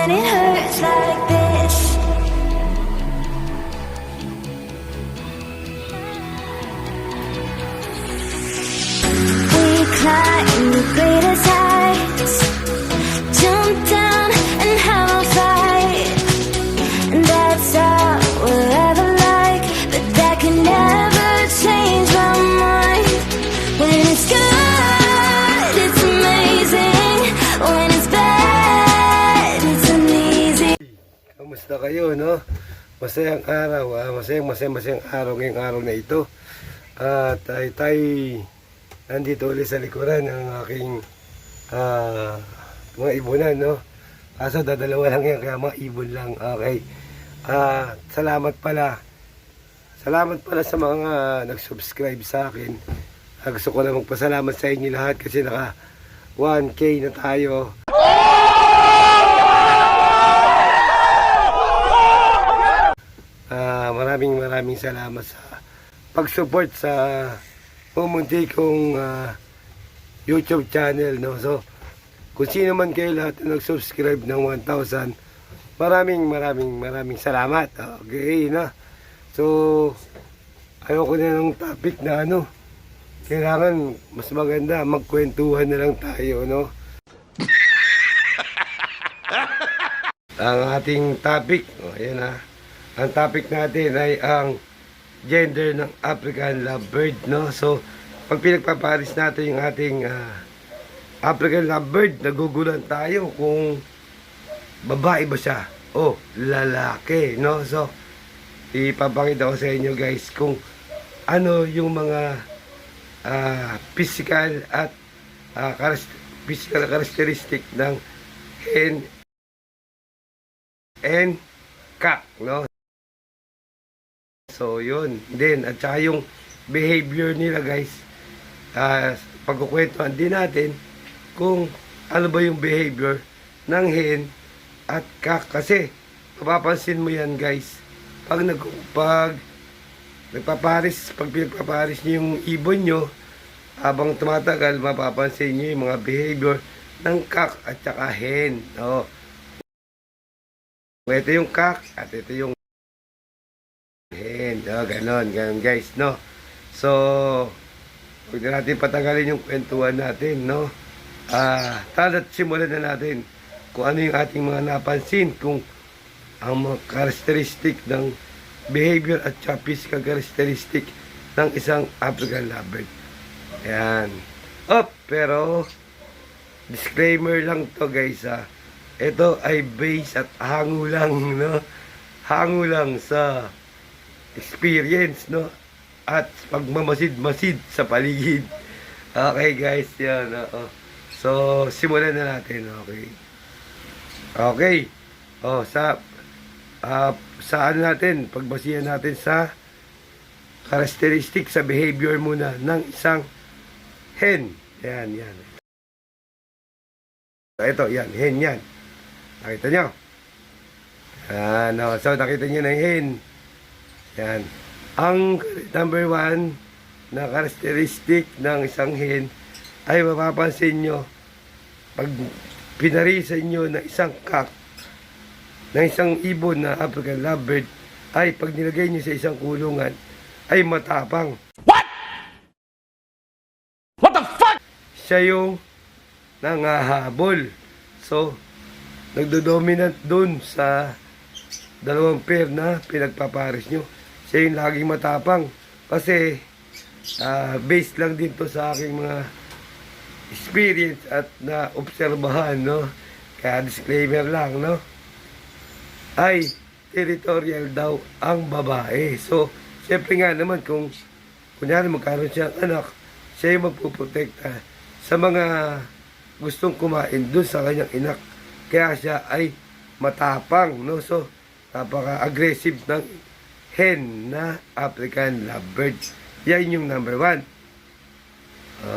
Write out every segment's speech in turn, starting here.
when it hurts like this. We climb the greatest heights, jump down and have a fight, and that's all we'll ever like, but that can never change my mind. When it's good, it's amazing. When it's bad, it's uneasy. Kamusta kayo, no? Masayang araw, masayang araw ngayong araw na ito. At tayo nandito ulit sa likuran ng aking mga ibunan, no? Kaso dadalawa lang yan, kaya mga ibon lang. Okay. Salamat pala sa mga nag-subscribe sa akin. Gusto ko na magpasalamat sa inyo lahat kasi naka 1K na tayo. Maraming salamat sa pag-support sa pumunti kong YouTube channel, no? So, kung sino man kayo lahat na nag-subscribe ng 1,000, maraming salamat. Okay, na? So, ayoko na ng topic na kailangan mas maganda, magkwentuhan na lang tayo, no? Ang ating topic, ayan ha. Ang topic natin ay ang gender ng African lovebird, no? So, pag pinagpaparis natin yung ating African lovebird, nagugulan tayo kung babae ba siya o lalaki, no? So, ipapakita ko sa inyo guys kung ano yung mga physical at physical characteristic ng hen and cock, no? So, yun. Then, at saka yung behavior nila, guys. Pagkukwentuhan din natin kung ano ba yung behavior ng hen at cock. Kasi, mapapansin mo yan, guys. Pag pinagpaparis nyo yung ibon nyo, habang tumatagal, mapapansin nyo yung mga behavior ng cock at saka hen. No? Ito yung cock at ito yung hen. Ganon guys, no? So, huwag na natin patagalin yung kwentuhan natin, no? Tara't simulan na natin kung ano yung ating mga napansin, kung ang mga characteristic ng behavior at physical characteristic ng isang African lovebird. Ayan. Pero disclaimer lang to guys, ito ay base at hango lang, no? Hango lang sa experience, no? At pagmamasid-masid sa paligid. Okay guys, yan. So, simulan na natin, okay? Okay. Sa ano natin, pagbasihan natin sa characteristic, sa behavior muna ng isang hen. Yan. Ito, yan, hen yan. Nakita nyo? So, nakita nyo na yung hen. Yan. Ang number 1 na characteristic ng isang hen ay mapapansin nyo pag pinarisan nyo na isang cock, na isang ibon na African lovebird, ay pag nilagay nyo sa isang kulungan ay matapang. What the fuck? Siya yung nangahabol. So, nagdodominant dun sa dalawang pair na pinagpaparis nyo. Siya yung laging matapang. Kasi, based lang din to sa aking mga experience at na obserbahan, no? Kaya disclaimer lang, no? Ay, territorial daw ang babae. So, siyempre nga naman kung kunyari magkaroon siyang anak, siya yung magpuprotekta sa mga gustong kumain dun sa kanyang inak. Kaya siya ay matapang, no? So, napaka-aggressive ng hen na African lovebird. Yan yung number 1.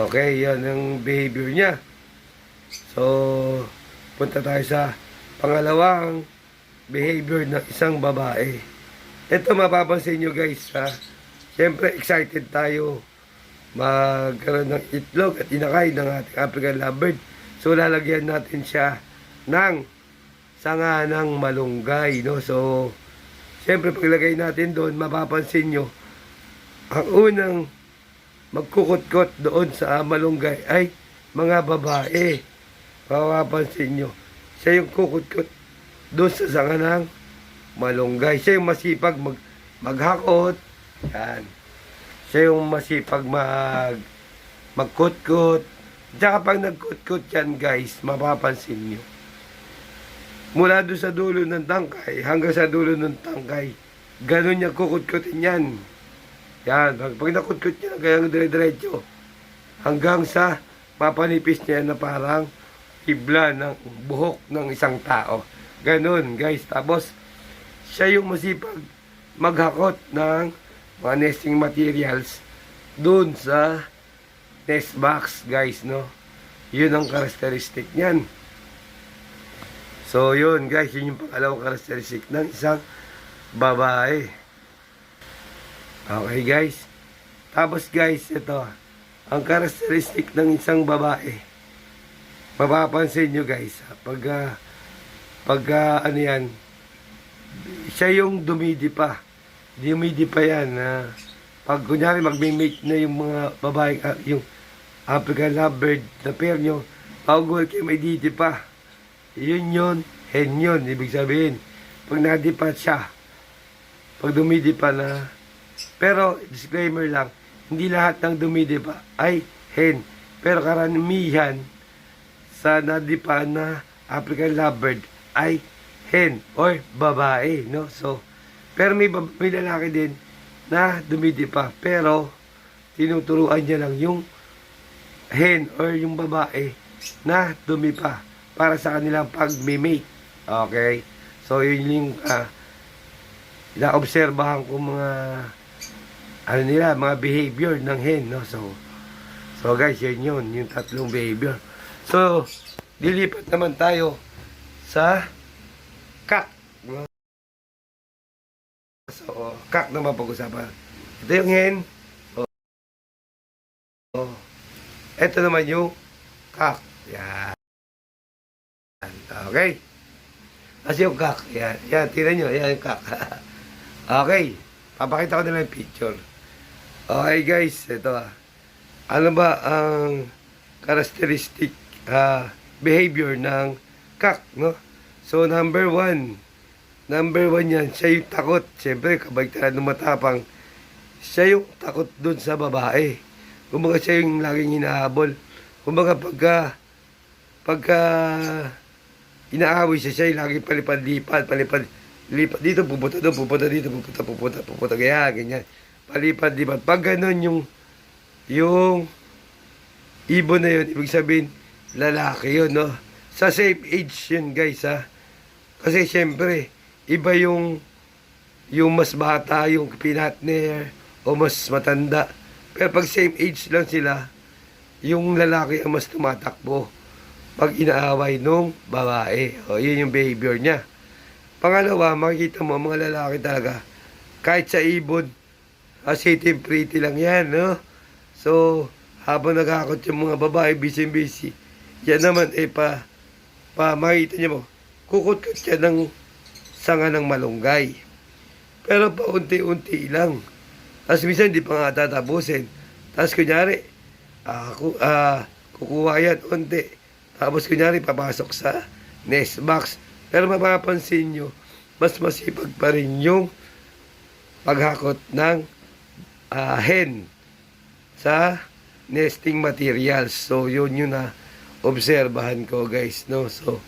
Okay, yan ang behavior niya. So, punta tayo sa pangalawang behavior ng isang babae. Ito mapapansin nyo guys, siyempre excited tayo magkaroon ng itlog at inakay ng ating African lovebird. So, lalagyan natin siya ng sanga ng malunggay, no? So, siyempre paglagay natin doon, mapapansin nyo, ang unang magkukot-kot doon sa malunggay ay mga babae. Mapapansin nyo, siya yung kukot-kot doon sa sanga ng malunggay. Siya yung masipag maghakot. Yan. Siya yung masipag magkut-kut. Tsaka pag nagkut-kut yan guys, mapapansin nyo. Mula doon sa dulo ng tangkay hanggang sa dulo ng tangkay, ganun niya kukut-kutin yan. Yan. Pag nakut-kut niya, gayang dire-diretso. Hanggang sa mapanipis niya na parang hibla ng buhok ng isang tao. Ganun guys. Tapos, siya yung masipag maghakot ng mga nesting materials doon sa nest box guys, no? Yun ang characteristic niyan. So yun guys, yun yung pangalawang characteristic ng isang babae. Okay guys. Tapos guys, ito ang characteristic ng isang babae. Mapapansin nyo guys, ano yan, siya yung dumidipa. Dumidipa yan na pag kunyari magme-mate na yung mga babae, yung African lovebird na pair nyo, paugol kayo may didipa. Yun, hen yun, ibig sabihin. Pag nadipa siya, pag dumidipa na, pero disclaimer lang, hindi lahat ng dumidipa ay hen. Pero karamihan sa nadipa na African lovebird ay hen or babae, no? So, pero may lalaki din na dumidipa, pero tinuturuan niya lang yung hen or yung babae na dumipa para sa kanilang pag-mate. Okay? So, yun yung naobserbahan ko mga mga behavior ng hen, no? So guys, yun yung tatlong behavior. So, dilipat naman tayo sa cock. So, cock na mapag-usapan. Ito yung hen. Ito naman yung cock. Yan. Okay. Kasi yung cock. Yan. Yan, tira nyo. Yan yung cock. Okay. Papakita ko nila yung picture. Okay guys. Ito ano ba ang characteristic behavior ng cock, no? So, number one yan, siya yung takot. Siyempre, kabaligtaran ng matapang. Siya yung takot dun sa babae. Kumbaga siya yung laging hinahabol. Kumbaga pagka inaaway siya yung laging palipad-lipad dito, pupunta doon, pupunta dito, pupunta, kaya, ganyan. Palipad-lipad. Pag ganun yung ibon na yun, ibig sabihin, lalaki yun, no? Sa same age yun, guys, ha? Kasi, syempre, iba yung mas bata, yung pinatner, o mas matanda. Pero pag same age lang sila, yung lalaki ang mas tumatakbo pag inaaway nung babae. O, yun yung behavior niya. Pangalawa, makikita mo, mga lalaki talaga, kahit sa ibon, sitting pretty lang yan, no? So, habang nagkakot yung mga babae, busy, yan naman, makikita niyo mo, kukut-kut siya ng sanga ng malunggay. Pero paunti-unti lang. Tapos minsan hindi pa nga tatapusin. Tapos kunyari, kukuha yan unti. Tapos kunyari, papasok sa nest box. Pero mapapansin nyo, mas masipag pa rin yung paghakot ng hen sa nesting materials. So, yun yung na-obserbahan ko, guys, no? So,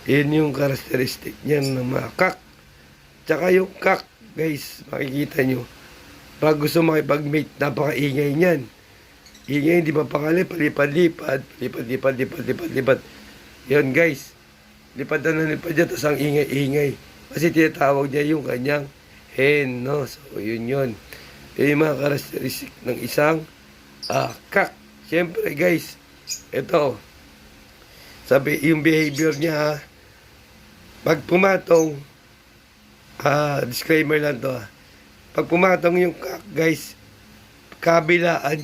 yun yung characteristic niyan ng mga cock. Tsaka yung cock, guys, makikita nyo, pag gusto makipag-mate, napaka-ingay niyan. Ingay, hindi pa pakali, palipad-lipad. Yun, guys. Lipad na lipad dyan, tapos ang ingay-ingay. Kasi tinatawag niya yung kanyang hen, no? So, yun. Yun yung mga characteristic ng isang cock. Siyempre, guys, ito, sabi, yung behavior niya, pag pumatong, disclaimer lang to, pag pumatong yung cock, guys, kabilaan,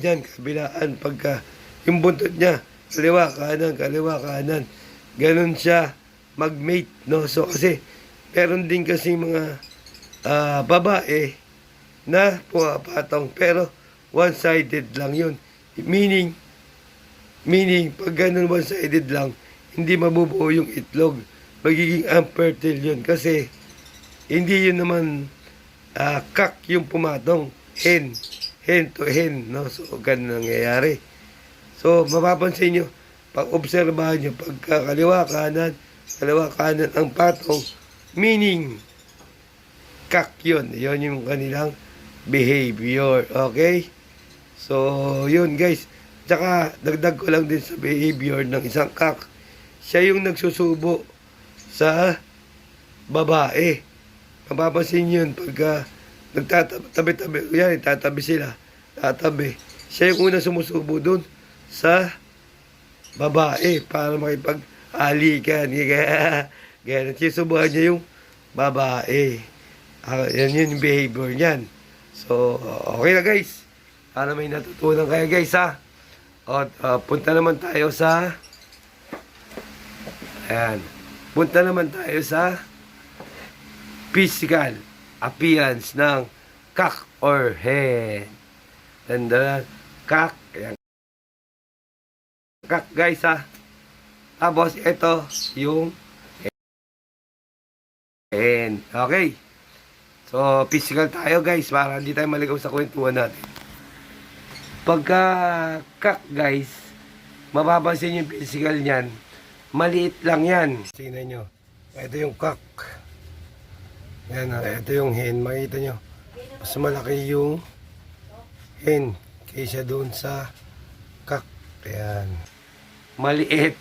pagka, yung buntot niya, kaliwa, kanan, ganun siya mag-mate, no? So, kasi, meron din kasi mga babae na pumapatong, pero one-sided lang yun. Meaning, pag ganun one-sided lang, hindi mabubuo yung itlog. Magiging unfertile yun. Kasi, hindi yun naman cock yung pumatong. Hen to hen, no? So, ganun nangyayari. So, mapapansin nyo, pag-obserbahan nyo, pagka kaliwa kanan ang patong, meaning, cock yun. Yun yung kanilang behavior. Okay? So, yun guys. Tsaka, dagdag ko lang din sa behavior ng isang cock. Siya yung nagsusubo sa babae. Mapapansin yun pagka nagtatabi-tabi. Yan, tatabi sila. Tatabi. Siya yung una sumusubo dun sa babae para makipag-alikan. Ganyan. Sisubuhan niya yung babae. Yan yung behavior niyan. So, okay na guys. Para may natutunan kayo guys ha. O, punta naman tayo sa punta naman tayo sa physical appearance ng cock or hen. And cock. Ayan. Cock guys ha. Tapos ito yung hen. Okay. So, physical tayo guys para hindi tayo maligaw sa kwentuhan natin. Pagka cock guys, mapapansin yung physical niyan, maliit lang yan. Tingnan nyo. Ito yung cock. Yan, ito yung hen. Makita nyo. Mas malaki yung hen kaysa doon sa cock. Ayan. Maliit.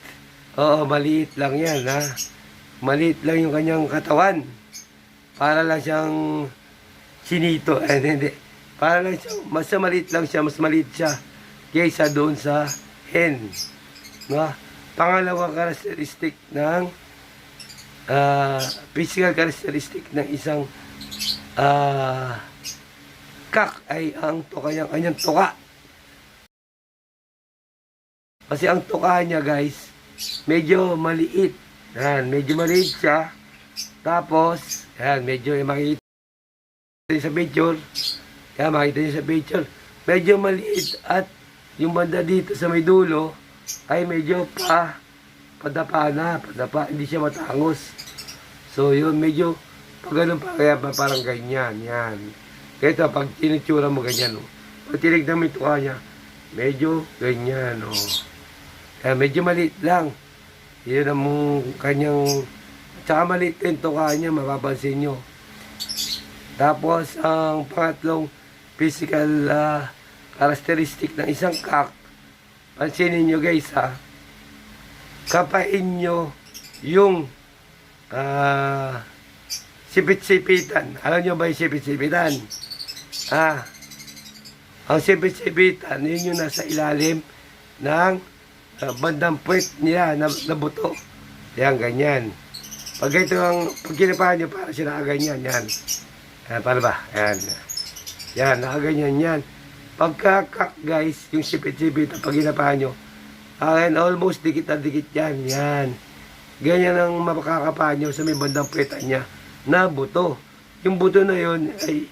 Oo, maliit lang yan ha. Maliit lang yung kanyang katawan. Para lang siyang sinito. Hindi. Para lang siyang, mas maliit lang siya, mas maliit siya kaysa doon sa hen. No? Pangalawang characteristic ng physical characteristic ng isang cock ay ang kanyang tuka. Kasi ang tuka niya guys, medyo maliit. Yan, medyo maliit siya. Tapos, yan, medyo makikita sa picture. Yan, makikita niyo sa picture. Medyo maliit at yung banda dito sa may dulo ay medyo padapa, hindi siya matangos. So, yun, medyo pag ganun pa, kaya parang ganyan, yan. Kaya ito, pag tinitsura mo ganyan, oh. Pag tinignan mo ito kanya, medyo ganyan, oh. Kaya medyo maliit lang. Yun ang kanyang, tsaka maliit din ito kanya, mapapansin nyo. Tapos, ang pangatlong physical characteristic ng isang cock, pansinin nyo guys ha, kapain nyo yung sipit-sipitan. Alam nyo ba yung sipit-sipitan? Ang sipit-sipitan, yun yung nasa ilalim ng bandang puwet niya na buto. Yan, ganyan. Pag ito pag kinapahan nyo, para siya nakaganyan. Yan. Yan, paano ba? Yan. Yan, nakaganyan yan. Pagka-cock guys, yung sipit-sipit, pag ginapahan nyo, almost dikit na dikit yan. Yan. Ganyan ang mapakakapahan nyo sa may bandang puwetan niya na buto. Yung buto na yun ay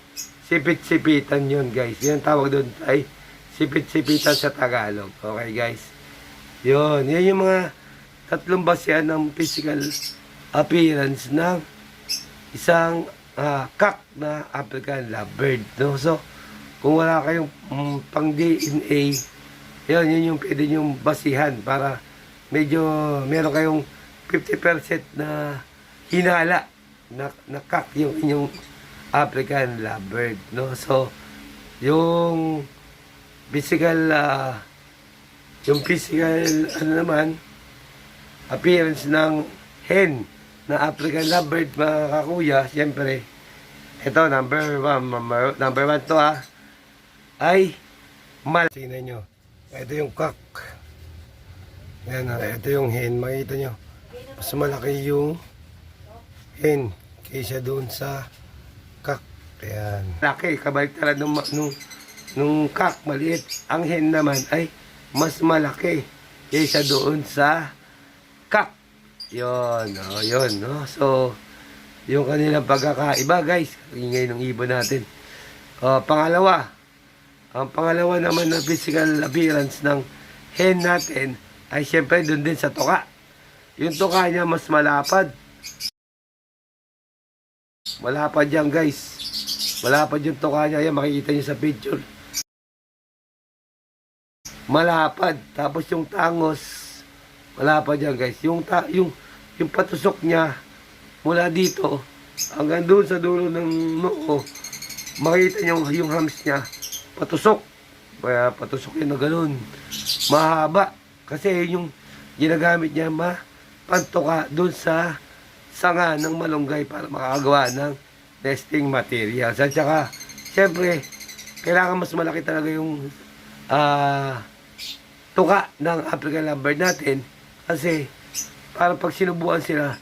sipit-sipitan yun guys. Yan tawag doon ay sipit-sipitan sa Tagalog. Okay guys? Yun. Yan yung mga tatlong basehan ng physical appearance ng isang cock na African lovebird. No? So, kung wala kayong pang DNA, yun yung pwede nyong basihan para medyo meron kayong 50% na hinala na cock yung inyong African lovebird. No? So, yung physical appearance ng hen na African lovebird, mga kakuya, siyempre, ito, number one to ay tingnan nyo. Ito yung cock. Yan, ito yung hen. Makita nyo. Mas malaki yung hen kaysa doon sa cock. Ayan. Laki, kabaliktaran nung cock, maliit. Ang hen naman ay mas malaki kaysa doon sa cock. Yun, yun, no? So, yung kanilang pagkakaiba, guys. Ingay ng ibon natin. Pangalawa, ang pangalawa naman na physical appearance ng hen natin ay syempre dun din sa tuka. Yung tuka niya mas malapad. Malapad yan, guys. Malapad yung tuka niya. Yan, makikita niyo sa picture. Malapad. Tapos yung tangos, malapad yan, guys. Yung patusok niya mula dito hanggang doon sa dulo ng noo, makita niyo yung hams niya patusok. Kaya patusok yun na ganun. Mahaba. Kasi yung ginagamit niya pantuka doon sa sanga ng malunggay para makagawa ng nesting materials. At saka, siyempre, kailangan mas malaki talaga yung tuka ng African lovebird natin kasi para pag sinubuan sila,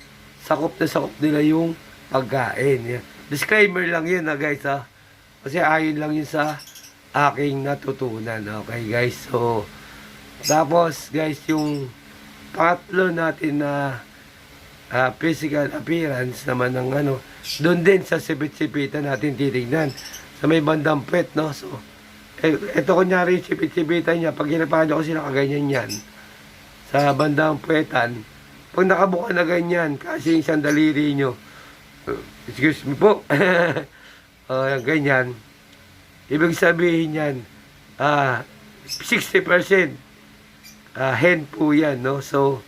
sakop na sakop nila yung pagkain. Yan. Disclaimer lang yun guys ha. Kasi ayon lang yun sa aking natutunan. Okay guys, so tapos guys, yung pangatlo natin na physical appearance naman ng doon din sa sipit-sipitan natin titignan sa may bandang puwet, no? So ito kunyari yung sipit-sipitan niya, pag hinapakan nyo kasi nakaganyan yan sa bandang puwetan, pag nakabuka na ganyan kasi yung isang daliri nyo, excuse me po, ganyan, ibig sabihin yan 60% hen po yan, no? So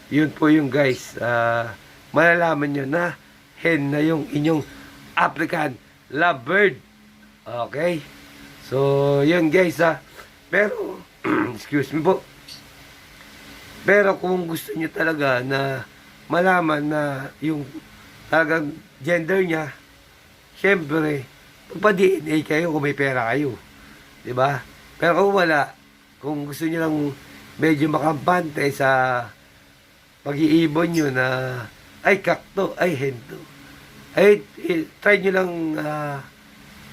yun po yung guys, malalaman nyo na hen na yung inyong African lovebird. Okay, so yun guys pero excuse me po, pero kung gusto nyo talaga na malaman na yung talagang gender niya, syempre magpa-DNA kayo kung may pera kayo, diba? Pero kung wala, kung gusto nyo lang medyo makampante sa pag-iibon nyo na ay kakto, ay hento, ay try nyo lang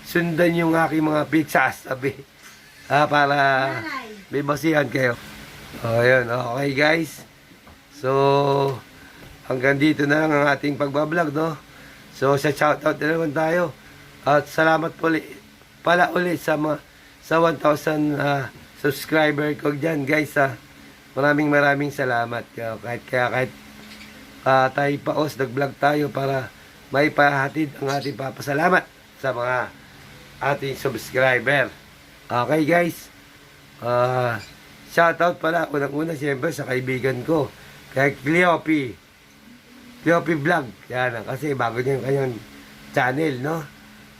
sundan yung aking mga pizza sabi para may basihan kayo. Ayun, okay guys, so hanggang dito na lang ang ating pagbablog, no? So sa shoutout na naman tayo at salamat pala ulit sa 1,000 subscriber ko dyan guys maraming salamat. Kahit tayo paos nag-vlog tayo para may pahatid ang ating papasalamat sa mga ating subscriber. Okay guys, shoutout pala unang-una siyempre sa kaibigan ko kay Cleopi Vlog, yan kasi bago niya yung kanyang channel, no?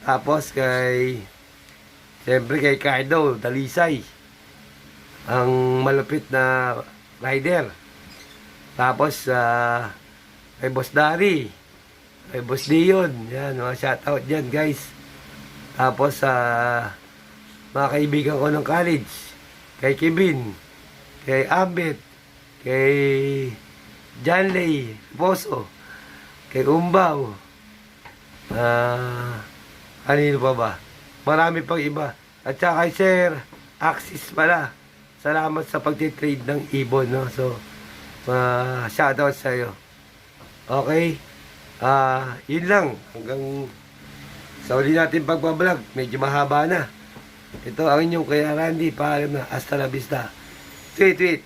Tapos siyempre kay Cardo Dalisay, ang malupit na rider. Tapos kay Boss Dari, kay Boss Dion, yan, mga shoutout dyan guys. Tapos mga kaibigan ko ng college, kay Kevin, kay Ambit, kay Janley Poso, kay Umbaw, kanino pa ba? Marami pang iba. At saka kay Sir Axis pala. Salamat sa pagtitrade ng ibon, no? So, shoutout sa iyo. Okay? Yun lang. Hanggang sa uli natin pagbablog. Medyo mahaba na. Ito ang inyong Kuya Randy. Paalam na. Hasta la vista. Tweet.